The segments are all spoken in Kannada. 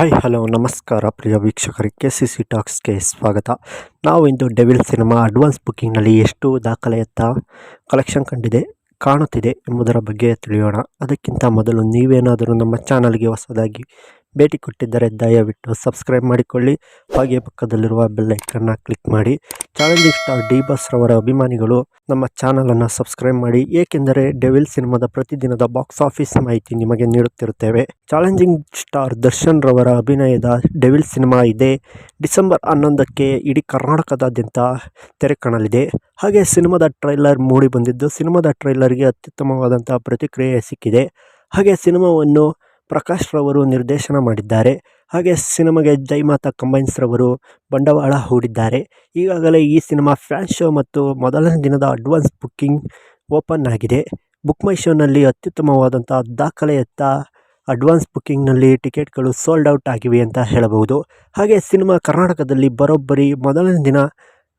ಹಾಯ್ ಹಲೋ ನಮಸ್ಕಾರ ಪ್ರಿಯ ವೀಕ್ಷಕರಿಗೆ ಸಿ ಟಾಕ್ಸ್ಗೆ ಸ್ವಾಗತ. ನಾವು ಇಂದು ಡೆವಿಲ್ ಸಿನಿಮಾ ಅಡ್ವಾನ್ಸ್ ಬುಕ್ಕಿಂಗ್ನಲ್ಲಿ ಎಷ್ಟು ದಾಖಲೆಯತ್ತ ಕಲೆಕ್ಷನ್ ಕಾಣುತ್ತಿದೆ ಎಂಬುದರ ಬಗ್ಗೆ ತಿಳಿಯೋಣ. ಅದಕ್ಕಿಂತ ಮೊದಲು ನೀವೇನಾದರೂ ನಮ್ಮ ಚಾನಲ್ಗೆ ಹೊಸದಾಗಿ ಭೇಟಿ ಕೊಟ್ಟಿದ್ದರೆ ದಯವಿಟ್ಟು ಸಬ್ಸ್ಕ್ರೈಬ್ ಮಾಡಿಕೊಳ್ಳಿ, ಹಾಗೆ ಪಕ್ಕದಲ್ಲಿರುವ ಬೆಲ್ ಐಕನ್ನ ಕ್ಲಿಕ್ ಮಾಡಿ. ಚಾಲೆಂಜಿಂಗ್ ಸ್ಟಾರ್ ಡಿ ಬಾಸ್ ರವರ ಅಭಿಮಾನಿಗಳು ನಮ್ಮ ಚಾನಲನ್ನು ಸಬ್ಸ್ಕ್ರೈಬ್ ಮಾಡಿ, ಏಕೆಂದರೆ ಡೆವಿಲ್ ಸಿನಿಮಾದ ಪ್ರತಿದಿನದ ಬಾಕ್ಸ್ ಆಫೀಸ್ ಮಾಹಿತಿ ನಿಮಗೆ ನೀಡುತ್ತಿರುತ್ತೇವೆ. ಚಾಲೆಂಜಿಂಗ್ ಸ್ಟಾರ್ ದರ್ಶನ್ ರವರ ಅಭಿನಯದ ಡೆವಿಲ್ ಸಿನಿಮಾ ಇದೆ ಡಿಸೆಂಬರ್ 11ಕ್ಕೆ ಇಡೀ ಕರ್ನಾಟಕದಾದ್ಯಂತ ತೆರೆ ಕಾಣಲಿದೆ. ಹಾಗೆ ಸಿನಿಮಾದ ಟ್ರೈಲರ್ ಮೂಡಿ ಬಂದಿದ್ದು, ಸಿನಿಮಾದ ಟ್ರೈಲರ್ಗೆ ಅತ್ಯುತ್ತಮವಾದಂಥ ಪ್ರತಿಕ್ರಿಯೆ ಸಿಕ್ಕಿದೆ. ಹಾಗೆ ಸಿನಿಮಾವನ್ನು ಪ್ರಕಾಶ್ ರವರು ನಿರ್ದೇಶನ ಮಾಡಿದ್ದಾರೆ. ಹಾಗೆ ಸಿನಿಮಾಗೆ ಜೈಮಾತಾ ಕಂಬೈನ್ಸ್ ರವರು ಬಂಡವಾಳ ಹೂಡಿದ್ದಾರೆ. ಈಗಾಗಲೇ ಈ ಸಿನಿಮಾ ಫ್ಯಾನ್ ಶೋ ಮತ್ತು ಮೊದಲನೇ ದಿನದ ಅಡ್ವಾನ್ಸ್ ಬುಕ್ಕಿಂಗ್ ಓಪನ್ ಆಗಿದೆ. ಬುಕ್ ಮೈ ಶೋನಲ್ಲಿ ಅತ್ಯುತ್ತಮವಾದಂಥ ದಾಖಲೆಯತ್ತ ಅಡ್ವಾನ್ಸ್ ಬುಕ್ಕಿಂಗ್ನಲ್ಲಿ ಟಿಕೆಟ್ಗಳು ಸೋಲ್ಡ್ ಔಟ್ ಆಗಿವೆ ಅಂತ ಹೇಳಬಹುದು. ಹಾಗೆ ಸಿನಿಮಾ ಕರ್ನಾಟಕದಲ್ಲಿ ಬರೋಬ್ಬರಿ ಮೊದಲನೇ ದಿನ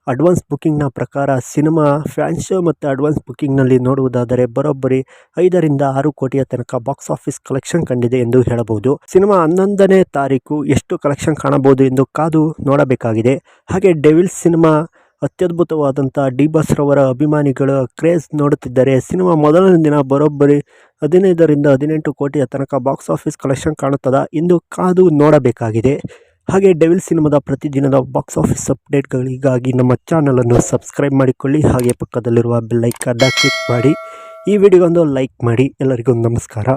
ಅಡ್ವಾನ್ಸ್ ಬುಕ್ಕಿಂಗ್ನ ಪ್ರಕಾರ ಸಿನಿಮಾ ಫ್ಯಾನ್ ಶೋ ಮತ್ತು ಅಡ್ವಾನ್ಸ್ ಬುಕ್ಕಿಂಗ್ನಲ್ಲಿ ನೋಡುವುದಾದರೆ ಬರೋಬ್ಬರಿ 5ರಿಂದ 6 ಕೋಟಿಯ ತನಕ ಬಾಕ್ಸ್ ಆಫೀಸ್ ಕಲೆಕ್ಷನ್ ಕಂಡಿದೆ ಎಂದು ಹೇಳಬಹುದು. ಸಿನಿಮಾ 11ನೇ ತಾರೀಕು ಎಷ್ಟು ಕಲೆಕ್ಷನ್ ಕಾಣಬಹುದು ಎಂದು ಕಾದು ನೋಡಬೇಕಾಗಿದೆ. ಹಾಗೆ ಡೆವಿಲ್ ಸಿನಿಮಾ ಅತ್ಯದ್ಭುತವಾದಂಥ ಡಿ ಬಾಸ್ ರವರ ಅಭಿಮಾನಿಗಳ ಕ್ರೇಜ್ ನೋಡುತ್ತಿದ್ದರೆ ಸಿನಿಮಾ ಮೊದಲನೇ ದಿನ ಬರೋಬ್ಬರಿ 15ರಿಂದ 18 ಕೋಟಿಯ ತನಕ ಬಾಕ್ಸ್ ಆಫೀಸ್ ಕಲೆಕ್ಷನ್ ಕಾಣುತ್ತದಾ ಎಂದು ಕಾದು ನೋಡಬೇಕಾಗಿದೆ. ಹಾಗೆ ಡೆವಿಲ್ ಸಿನಿಮಾದ ಪ್ರತಿದಿನದ ಬಾಕ್ಸ್ ಆಫೀಸ್ ಅಪ್ಡೇಟ್ಗಳಿಗಾಗಿ ನಮ್ಮ ಚಾನಲನ್ನು ಸಬ್ಸ್ಕ್ರೈಬ್ ಮಾಡಿಕೊಳ್ಳಿ, ಹಾಗೆ ಪಕ್ಕದಲ್ಲಿರುವ ಬೆಲ್ ಐಕಾನ್ನ ಕ್ಲಿಕ್ ಮಾಡಿ. ಈ ವಿಡಿಯೋಗೊಂದು ಲೈಕ್ ಮಾಡಿ. ಎಲ್ಲರಿಗೂ ನಮಸ್ಕಾರ.